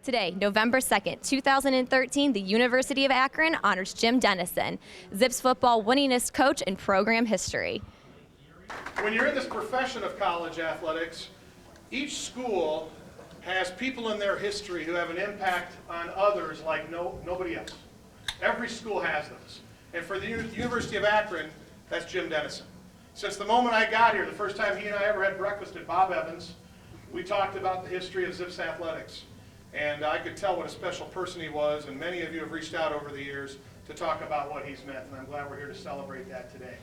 Today, November 2nd, 2013, the University of Akron honors Jim Dennison, Zips football winningest coach in program history. When you're in this profession of college athletics, each school has people in their history who have an impact on others like nobody else. Every school has those. And for the University of Akron, that's Jim Dennison. Since the moment I got here, the first time he and I ever had breakfast at Bob Evans, we talked about the history of Zips athletics. And I could tell what a special person he was, and many of you have reached out over the years to talk about what he's meant, and I'm glad we're here to celebrate that today.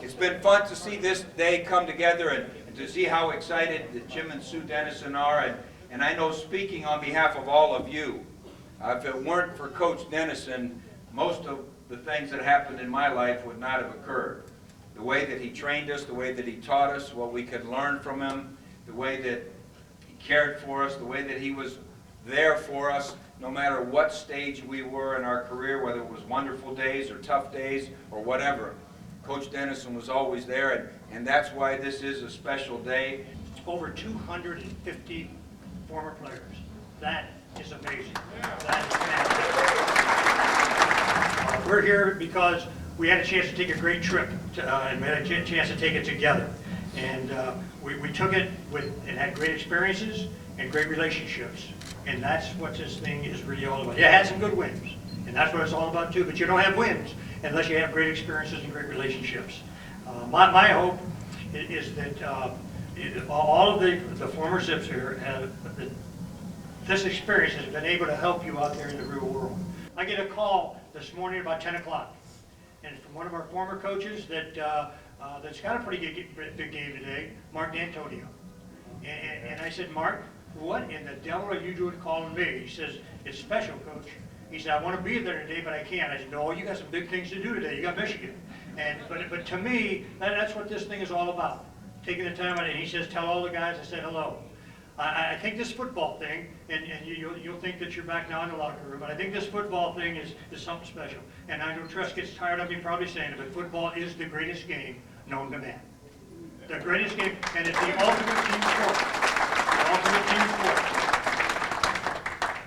It's been fun to see this day come together and to see how excited that Jim and Sue Dennison are. And I know, speaking on behalf of all of you, if it weren't for Coach Dennison, most of the things that happened in my life would not have occurred. The way that he trained us, the way that he taught us what we could learn from him, the way that he cared for us, the way that he was there for us no matter what stage we were in our career, whether it was wonderful days or tough days or whatever. Coach Dennison was always there, and that's why this is a special day. Over 250 former players. That is amazing. That is fantastic. We're here because we had a chance to take a great trip and we had a chance to take it together. And we took it and had great experiences and great relationships. And that's what this thing is really all about. Yeah, it had some good wins, and that's what it's all about too, but you don't have wins unless you have great experiences and great relationships. My hope is that all of the former Zips here have this experience has been able to help you out there in the real world. I get a call this morning about 10 o'clock, and it's from one of our former coaches that's got a pretty big game today, Mark D'Antonio. And I said, Mark, what in the devil are you doing calling me? He says, it's special, Coach. He said, I want to be there today, but I can't. I said, no, you got some big things to do today. You got Michigan. But to me, that's what this thing is all about, taking the time out. And he says, tell all the guys I said hello. I think this football thing, and you'll think that you're back now in the locker room, but I think this football thing is something special. And I know Tress gets tired of me probably saying it, but football is the greatest game known to man. The greatest game, and it's the ultimate team sport.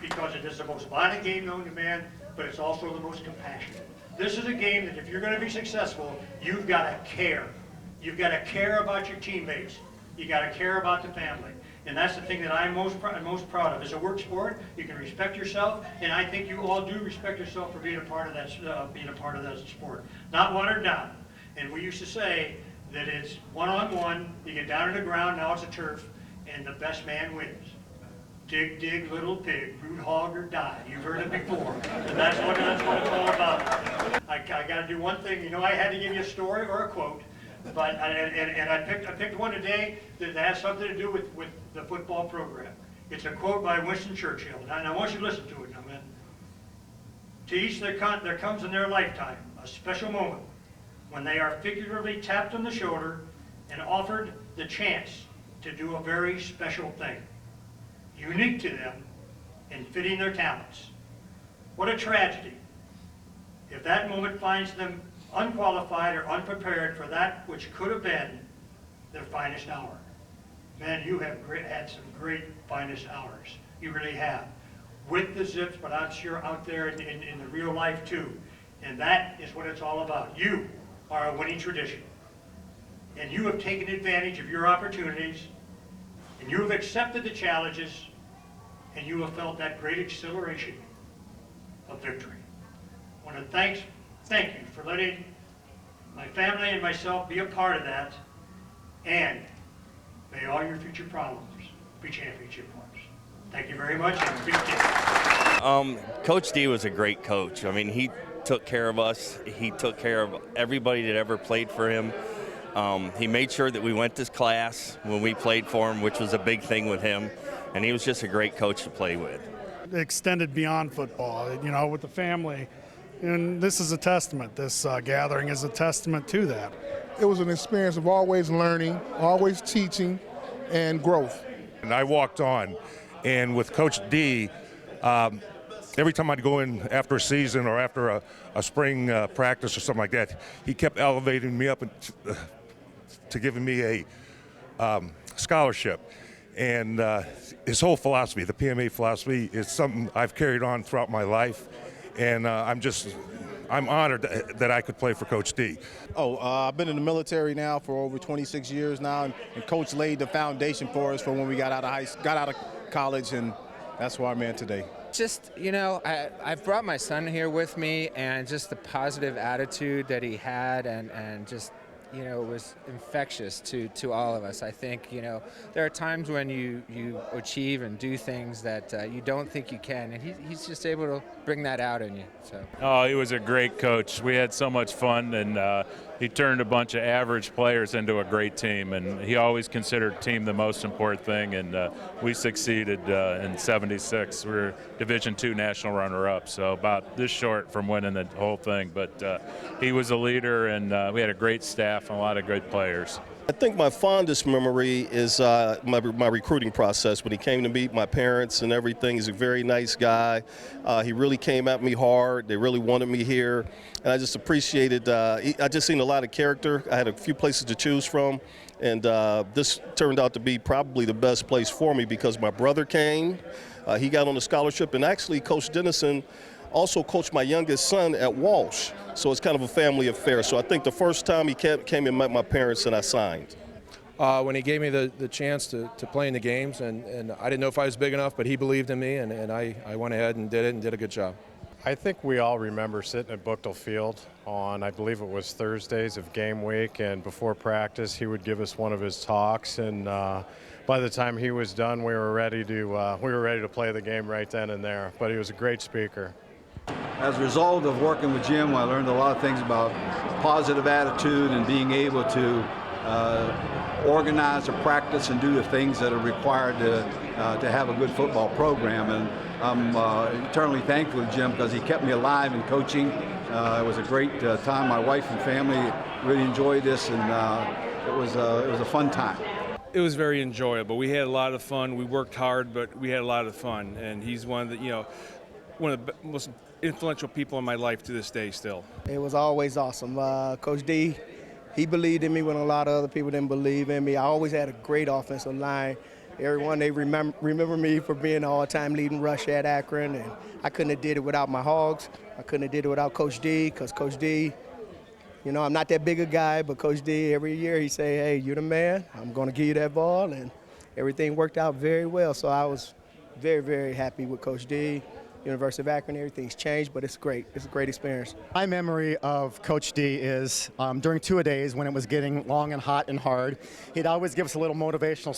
Because it is the most violent game known to man, but it's also the most compassionate. This is a game that if you're going to be successful, you've got to care. You've got to care about your teammates. You got to care about the family. And that's the thing that I'm most proud of. It's a work sport. You can respect yourself, and I think you all do respect yourself for being a part of that sport. Not watered down. And we used to say that it's one-on-one. You get down to the ground. Now it's a turf. And the best man wins. Dig, dig, little pig, root hog or die. You've heard it before. And that's what it's all about. I got to do one thing. You know, I had to give you a story or a quote, but I picked one today that has something to do with the football program. It's a quote by Winston Churchill, and I want you to listen to it now, man. To each there comes in their lifetime a special moment when they are figuratively tapped on the shoulder and offered the chance to do a very special thing, unique to them and fitting their talents. What a tragedy if that moment finds them unqualified or unprepared for that which could have been their finest hour. Man, you have had some great finest hours. You really have. With the Zips, but I'm sure out there in the real life too. And that is what it's all about. You are a winning tradition. And you have taken advantage of your opportunities, and you have accepted the challenges, and you have felt that great exhilaration of victory. I want to thank you for letting my family and myself be a part of that, and may all your future problems be championship ones. Thank you very much, and big day. Coach D was a great coach. I mean, he took care of us. He took care of everybody that ever played for him. He made sure that we went to class when we played for him, which was a big thing with him, and he was just a great coach to play with. It extended beyond football, you know, with the family, and this is a testament. This gathering is a testament to that. It was an experience of always learning, always teaching, and growth. And I walked on, and with Coach D, every time I'd go in after a season or after a spring practice or something like that, he kept elevating me up to giving me a scholarship. And his whole philosophy, the PMA philosophy, is something I've carried on throughout my life. And I'm honored that I could play for Coach D. I've been in the military now for over 26 years now, and Coach laid the foundation for us for when we got out of college, and that's why I'm in today. Just, I've brought my son here with me, and just the positive attitude that he had, and just, it was infectious to all of us. I think, there are times when you achieve and do things that you don't think you can, and he's just able to bring that out in you. So. Oh, he was a great coach. We had so much fun, and he turned a bunch of average players into a great team, and he always considered team the most important thing, and we succeeded in '76. We were Division II national runner-up, so about this short from winning the whole thing. But he was a leader, and we had a great staff and a lot of good players. I think my fondest memory is my recruiting process when he came to meet my parents and everything. He's a very nice guy. He really came at me hard. They really wanted me here, and I just appreciated. I just seen a lot of character. I had a few places to choose from, and this turned out to be probably the best place for me because my brother came. He got on a scholarship, and actually Coach Dennison also coached my youngest son at Walsh. So it's kind of a family affair. So I think the first time he came and met my parents and I signed. When he gave me the chance to play in the games, and I didn't know if I was big enough, but he believed in me, and I went ahead and did it and did a good job. I think we all remember sitting at Bookdale Field on, I believe it was Thursdays of game week, and before practice he would give us one of his talks, and by the time he was done we were ready to play the game right then and there. But he was a great speaker. As a result of working with Jim, I learned a lot of things about positive attitude and being able to organize a practice and do the things that are required to have a good football program. And I'm eternally thankful to Jim because he kept me alive in coaching. It was a great time. My wife and family really enjoyed this, and it was a fun time. It was very enjoyable. We had a lot of fun. We worked hard, but we had a lot of fun. And he's one of the most influential people in my life to this day still. It was always awesome. Coach D, he believed in me when a lot of other people didn't believe in me. I always had a great offensive line. Everyone, they remember me for being the all-time leading rusher at Akron, and I couldn't have did it without my Hogs. I couldn't have did it without Coach D, because Coach D, I'm not that big a guy, but Coach D, every year he say, hey, you're the man. I'm going to give you that ball, and everything worked out very well. So I was very, very happy with Coach D. University of Akron, everything's changed, but it's great. It's a great experience. My memory of Coach D is during two-a-days when it was getting long and hot and hard, he'd always give us a little motivational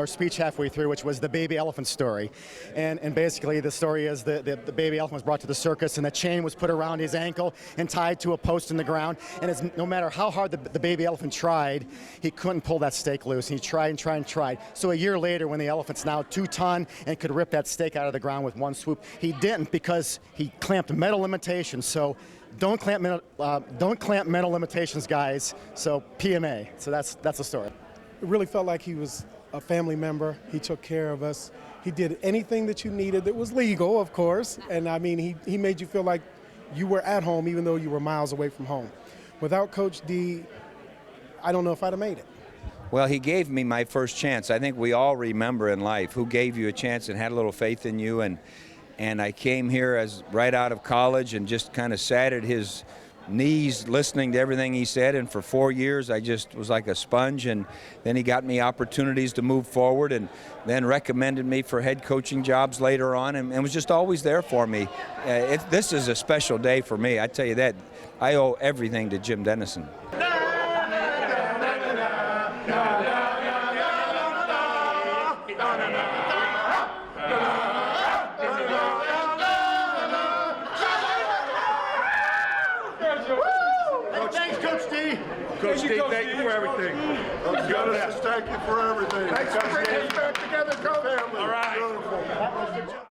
speech halfway through, which was the baby elephant story. And basically the story is the baby elephant was brought to the circus, and the chain was put around his ankle and tied to a post in the ground. And no matter how hard the baby elephant tried, he couldn't pull that stake loose. He tried and tried and tried. So a year later, when the elephant's now 2 ton and could rip that stake out of the ground with one swoop, he didn't, because he clamped metal limitations. So don't clamp metal limitations, guys. So PMA. So that's the story. It really felt like he was a family member. He took care of us. He did anything that you needed that was legal, of course. And I mean, he made you feel like you were at home even though you were miles away from home. Without Coach D, I don't know if I'd have made it. Well, he gave me my first chance. I think we all remember in life who gave you a chance and had a little faith in you. And I came here as right out of college and just kind of sat at his knees listening to everything he said, and for 4 years I just was like a sponge. And then he got me opportunities to move forward, and then recommended me for head coaching jobs later on, and was just always there for me. This is a special day for me, I tell you that. I owe everything to Jim Dennison. Thanks, Coach D. Coach D, thank you for everything. Thank you for everything. Thanks for bringing us back together, Coach. All right. Beautiful.